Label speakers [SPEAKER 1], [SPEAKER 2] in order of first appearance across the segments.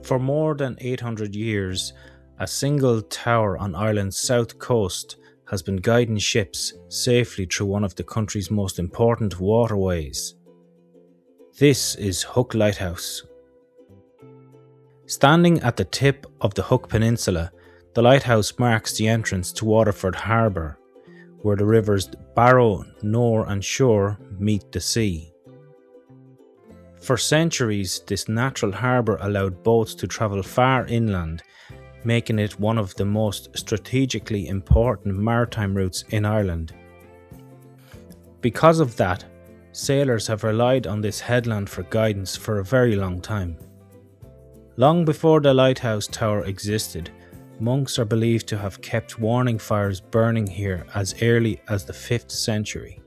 [SPEAKER 1] For more than 800 years, a single tower on Ireland's south coast has been guiding ships safely through one of the country's most important waterways. This is Hook Lighthouse. Standing at the tip of the Hook Peninsula, the lighthouse marks the entrance to Waterford Harbour, where the rivers Barrow, Nore and Suir meet the sea. For centuries, this natural harbour allowed boats to travel far inland, making it one of the most strategically important maritime routes in Ireland. Because of that, sailors have relied on this headland for guidance for a very long time. Long before the lighthouse tower existed, monks are believed to have kept warning fires burning here as early as the 5th century.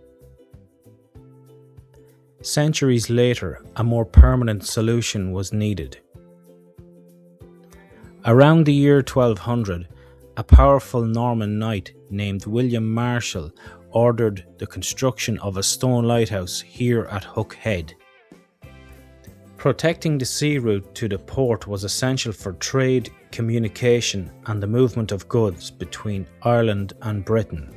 [SPEAKER 1] Centuries later, a more permanent solution was needed. Around the year 1200, a powerful Norman knight named William Marshall ordered the construction of a stone lighthouse here at Hook Head. Protecting the sea route to the port was essential for trade, communication, and the movement of goods between Ireland and Britain.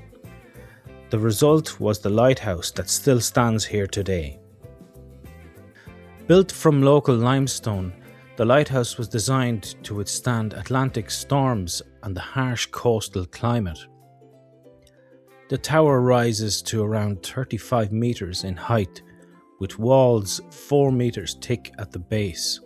[SPEAKER 1] The result was the lighthouse that still stands here today. Built from local limestone, the lighthouse was designed to withstand Atlantic storms and the harsh coastal climate. The tower rises to around 35 metres in height, with walls 4 metres thick at the base.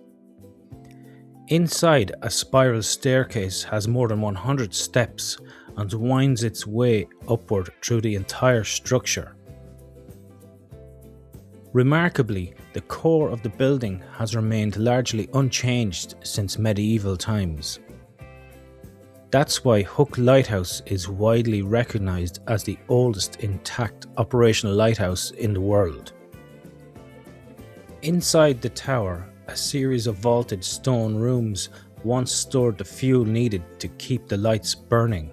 [SPEAKER 1] Inside, a spiral staircase has more than 100 steps and winds its way upward through the entire structure. Remarkably, the core of the building has remained largely unchanged since medieval times. That's why Hook Lighthouse is widely recognised as the oldest intact operational lighthouse in the world. Inside the tower, a series of vaulted stone rooms once stored the fuel needed to keep the lights burning.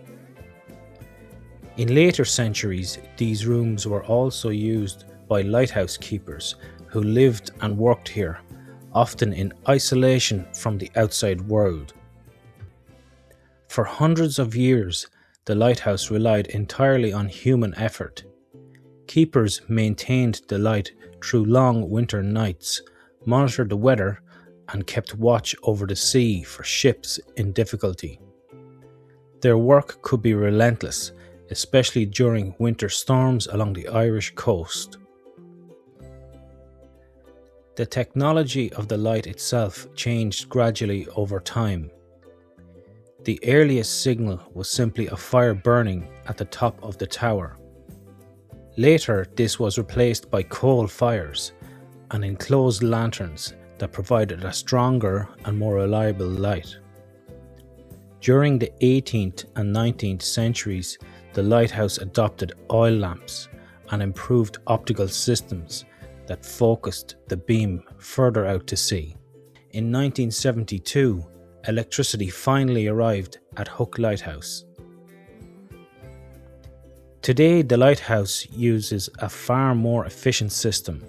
[SPEAKER 1] In later centuries, these rooms were also used by lighthouse keepers who lived and worked here, often in isolation from the outside world. For hundreds of years, the lighthouse relied entirely on human effort. Keepers maintained the light through long winter nights, monitored the weather, and kept watch over the sea for ships in difficulty. Their work could be relentless, especially during winter storms along the Irish coast. The technology of the light itself changed gradually over time. The earliest signal was simply a fire burning at the top of the tower. Later, this was replaced by coal fires and enclosed lanterns that provided a stronger and more reliable light. During the 18th and 19th centuries, the lighthouse adopted oil lamps and improved optical systems that focused the beam further out to sea. In 1972, electricity finally arrived at Hook Lighthouse. Today, the lighthouse uses a far more efficient system.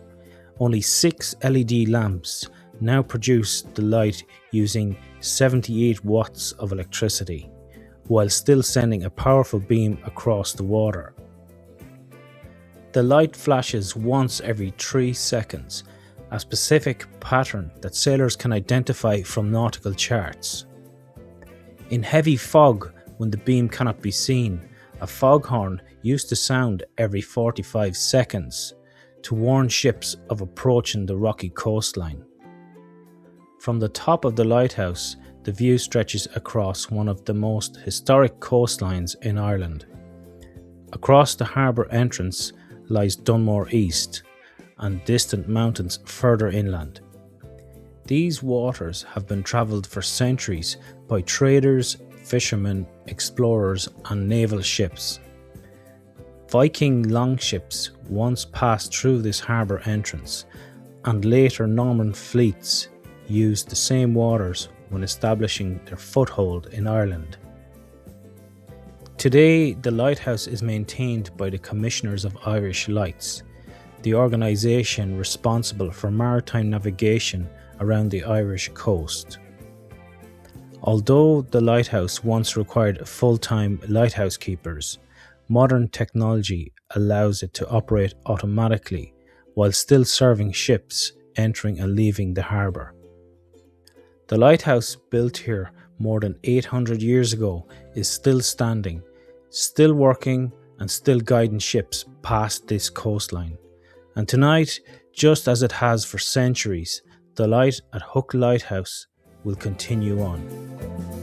[SPEAKER 1] Only 6 LED lamps now produce the light using 78 watts of electricity, while still sending a powerful beam across the water. The light flashes once every 3 seconds, a specific pattern that sailors can identify from nautical charts. In heavy fog, when the beam cannot be seen, a foghorn used to sound every 45 seconds to warn ships of approaching the rocky coastline. From the top of the lighthouse, the view stretches across one of the most historic coastlines in Ireland. Across the harbour entrance lies Dunmore East and distant mountains further inland. These waters have been travelled for centuries by traders, fishermen, explorers and naval ships. Viking longships once passed through this harbour entrance, and later Norman fleets used the same waters when establishing their foothold in Ireland. Today, the lighthouse is maintained by the Commissioners of Irish Lights, the organisation responsible for maritime navigation around the Irish coast. Although the lighthouse once required full-time lighthouse keepers, modern technology allows it to operate automatically while still serving ships entering and leaving the harbour. The lighthouse, built here more than 800 years ago, is still standing, still working and still guiding ships past this coastline. And tonight, just as it has for centuries, the light at Hook Lighthouse will continue on.